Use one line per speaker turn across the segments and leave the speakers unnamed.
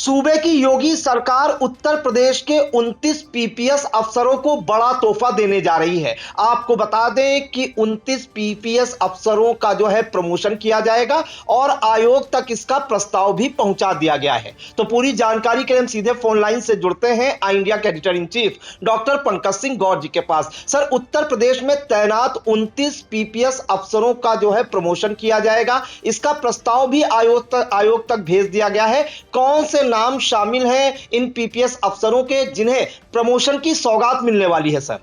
सूबे की योगी सरकार उत्तर प्रदेश के 29 पीपीएस अफसरों को बड़ा तोहफा देने जा रही है। आपको बता दें कि 29 पीपीएस अफसरों का जो है प्रमोशन किया जाएगा और आयोग तक इसका प्रस्ताव भी पहुंचा दिया गया है। तो पूरी जानकारी के लिए हम सीधे फोन लाइन से जुड़ते हैं आई इंडिया के editor in chief doctor Pankaj Singh Gaur ji के पास। सर, उत्तर प्रदेश में तैनात 29 पीपीएस अफसरों का जो है प्रमोशन किया जाएगा, इसका प्रस्ताव भी आयोग तक भेज दिया गया है। कौन से नाम शामिल हैं इन पीपीएस अफसरों के जिन्हें प्रमोशन की सौगात मिलने वाली है सर?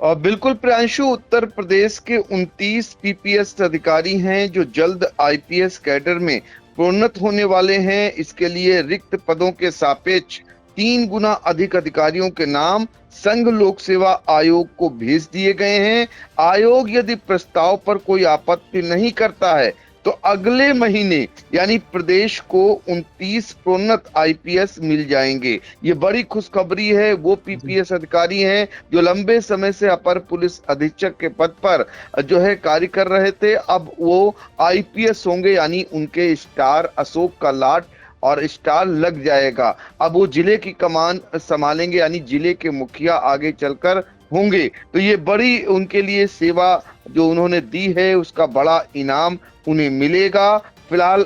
और बिल्कुल प्रियांशु, उत्तर प्रदेश के 29 पीपीएस अधिकारी हैं जो जल्द आईपीएस कैडर में प्रोन्नत होने वाले हैं। इसके लिए रिक्त पदों के सापेक्ष 3 गुना अधिक अधिकारियों के नाम संघ लोक सेवा आयोग को भेज दिए गए हैं। आयोग यदि प्रस्ताव पर कोई आपत्ति नहीं करता है तो अगले महीने यानी प्रदेश को 29 प्रोन्नत आईपीएस मिल जाएंगे। ये बड़ी खुशखबरी है। वो पीपीएस अधिकारी हैं जो लंबे समय से अपर पुलिस अधीक्षक के पद पर जो है कार्य कर रहे थे, अब वो आईपीएस होंगे, यानी उनके स्टार अशोक का लाट और स्टार लग जाएगा। अब वो जिले की कमान संभालेंगे, यानी जिले के मुखिया आगे चलकर होंगे। तो ये बड़ी उनके लिए सेवा जो उन्होंने दी है उसका बड़ा इनाम उन्हें मिलेगा। फिलहाल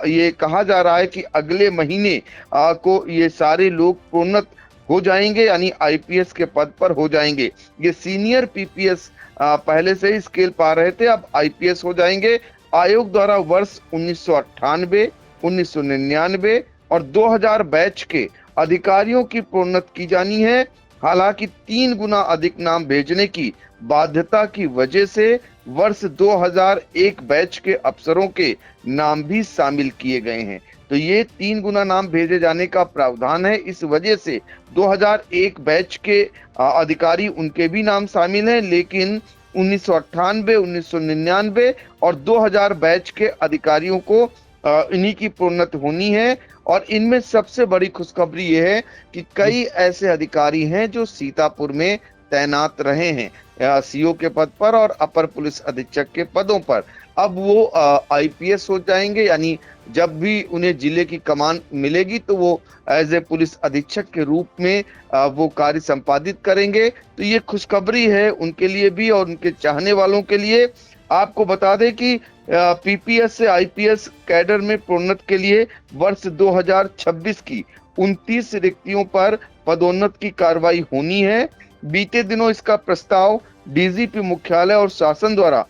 ये कहा जा रहा है कि अगले महीने को ये सारे लोग प्रोन्नत हो जाएंगे, यानी आईपीएस के पद पर हो जाएंगे। ये सीनियर पीपीएस पहले से ही स्केल पा रहे थे, अब आईपीएस हो जाएंगे। आयोग द्वारा वर्ष 1998, 1999 और 2000 बैच के अधिकारियों की प्रोन्नत की जानी है। हालांकि 3 गुना अधिक नाम भेजने की बाध्यता की वजह से वर्ष 2001 बैच के अफसरों के नाम भी शामिल किए गए हैं। तो ये 3 गुना नाम भेजे जाने का प्रावधान है। इस वजह से 2001 बैच के अधिकारी उनके भी नाम शामिल हैं, लेकिन 1998, 1999 और 2000 बैच के अधिकारियों को इन्हीं की प्रोन्नत होनी है। और इनमें सबसे बड़ी खुशखबरी यह है कि कई ऐसे अधिकारी हैं जो सीतापुर में तैनात रहे हैं सीओ के पद पर और अपर पुलिस अधीक्षक के पदों पर। अब वो आईपीएस हो जाएंगे, यानी जब भी उन्हें जिले की कमान मिलेगी तो वो एज ए पुलिस अधीक्षक के रूप में वो कार्य संपादित करेंगे। तो ये खुशखबरी है उनके लिए भी और उनके चाहने वालों के लिए। आपको बता दें कि पीपीएस से आईपीएस कैडर में प्रोन्नत के लिए वर्ष 2026 की 29 रिक्तियों पर पदोन्नत की कार्रवाई होनी है। बीते दिनों इसका प्रस्ताव डीजीपी मुख्यालय और शासन द्वारा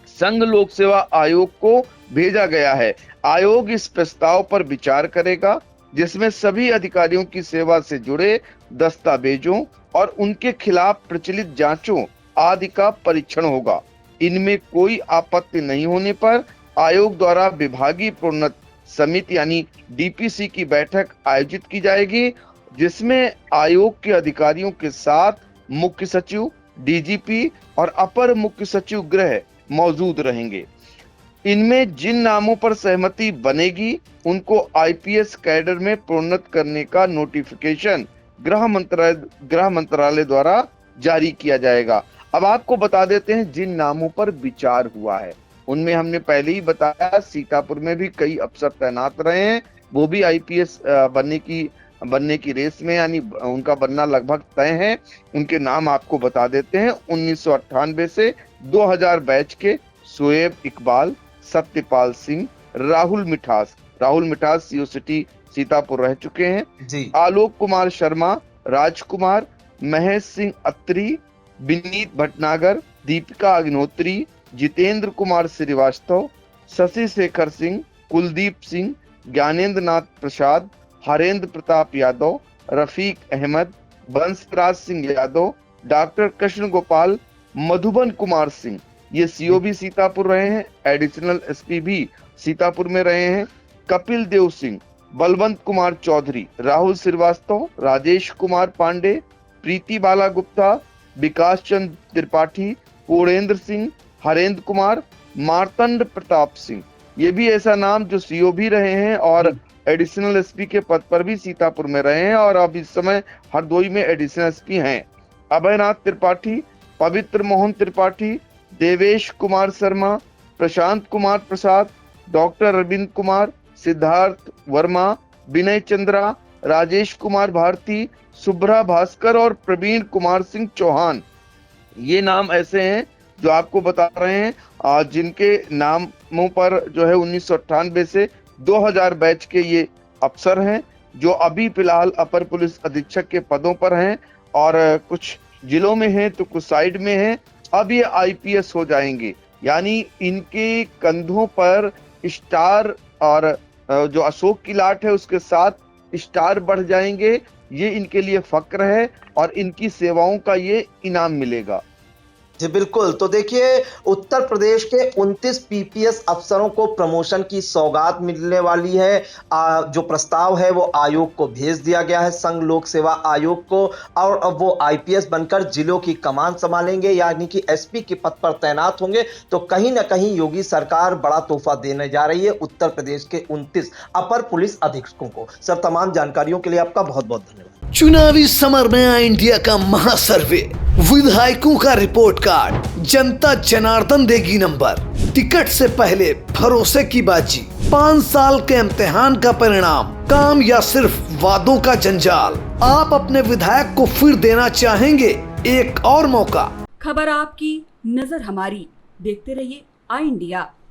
संघ लोक सेवा आयोग को भेजा गया है। आयोग इस प्रस्ताव पर विचार करेगा, जिसमें सभी अधिकारियों की सेवा से जुड़े दस्तावेजों और उनके खिलाफ प्रचलित जांचों आदि का परीक्षण होगा। इनमें कोई आपत्ति नहीं होने पर आयोग द्वारा विभागीय प्रोन्नत समिति यानी डीपीसी की बैठक आयोजित की जाएगी, जिसमें आयोग के अधिकारियों के साथ मुख्य सचिव, डीजीपी और अपर मुख्य सचिव गृह मौजूद रहेंगे। इनमें जिन नामों पर सहमति बनेगी उनको आईपीएस कैडर में प्रोन्नत करने का नोटिफिकेशन गृह मंत्रालय द्वारा जारी किया जाएगा। अब आपको बता देते हैं जिन नामों पर विचार हुआ है उनमें हमने पहले ही बताया सीतापुर में भी कई अफसर तैनात रहे हैं, वो भी आईपीएस बनने की रेस में, यानी उनका बनना लगभग तय है। उनके नाम आपको बता देते हैं। 1998 से 2000 बैच के शोएब इकबाल, सत्यपाल सिंह, राहुल मिठास सीओ सिटी सीतापुर रह चुके हैं जी। आलोक कुमार शर्मा, राजकुमार, महेश सिंह अत्री, विनीत भटनागर, दीपिका अग्निहोत्री, जितेंद्र कुमार श्रीवास्तव, शशि शेखर सिंह, कुलदीप सिंह, ज्ञानेंद्र नाथ प्रसाद, हरेंद्र प्रताप यादव, रफीक अहमद, बंसराज सिंह यादव, डॉक्टर कृष्ण गोपाल, मधुबन कुमार सिंह, ये सीओ भी सीतापुर रहे हैं, एडिशनल एसपी भी सीतापुर में रहे हैं, कपिल देव सिंह, बलवंत कुमार चौधरी, राहुल श्रीवास्तव, राजेश कुमार पांडे, प्रीति बाला गुप्ता, विकास चंद्र त्रिपाठी, पूर्णेंद्र सिंह, हरेंद्र कुमार, मार्तंड प्रताप सिंह, ये भी ऐसा नाम जो सीओ भी रहे हैं और एडिशनल एसपी के पद पर भी सीतापुर में रहे हैं और अब इस समय हरदोई में एडिशनल एसपी हैं। अभयनाथ त्रिपाठी, पवित्र मोहन त्रिपाठी, देवेश कुमार शर्मा, प्रशांत कुमार प्रसाद, डॉक्टर अरविंद कुमार, सिद्धार्थ वर्मा, विनय चंद्रा, राजेश कुमार भारती, शुभ्रा भास्कर और प्रवीण कुमार सिंह चौहान। ये नाम ऐसे हैं जो आपको बता रहे हैं जिनके नामों पर जो है 1998 से 2000 बैच के ये अफसर हैं जो अभी फिलहाल अपर पुलिस अधीक्षक के पदों पर हैं और कुछ जिलों में हैं तो कुछ साइड में हैं। अब ये आईपीएस हो जाएंगे, यानी इनके कंधों पर स्टार और जो अशोक की लाट है उसके साथ स्टार बढ़ जाएंगे। ये इनके लिए फक्र है और इनकी सेवाओं का ये इनाम मिलेगा।
जी बिल्कुल। तो देखिए, उत्तर प्रदेश के 29 पीपीएस अफसरों को प्रमोशन की सौगात मिलने वाली है। जो प्रस्ताव है वो आयोग को भेज दिया गया है, संघ लोक सेवा आयोग को, और अब वो आईपीएस बनकर जिलों की कमान संभालेंगे, यानी कि एसपी के पद पर तैनात होंगे। तो कहीं ना कहीं योगी सरकार बड़ा तोहफा देने जा रही है उत्तर प्रदेश के 29 अपर पुलिस अधीक्षकों को। सर, तमाम जानकारियों के लिए आपका बहुत बहुत धन्यवाद।
चुनावी समर में आया इंडिया का महासर्वे, विधायकों का रिपोर्ट कार्ड, जनता जनार्दन देगी नंबर, टिकट से पहले भरोसे की बाजी, 5 साल के इम्तिहान का परिणाम, काम या सिर्फ वादों का जंजाल। आप अपने विधायक को फिर देना चाहेंगे एक और मौका?
खबर आपकी, नजर हमारी। देखते रहिए आई इंडिया।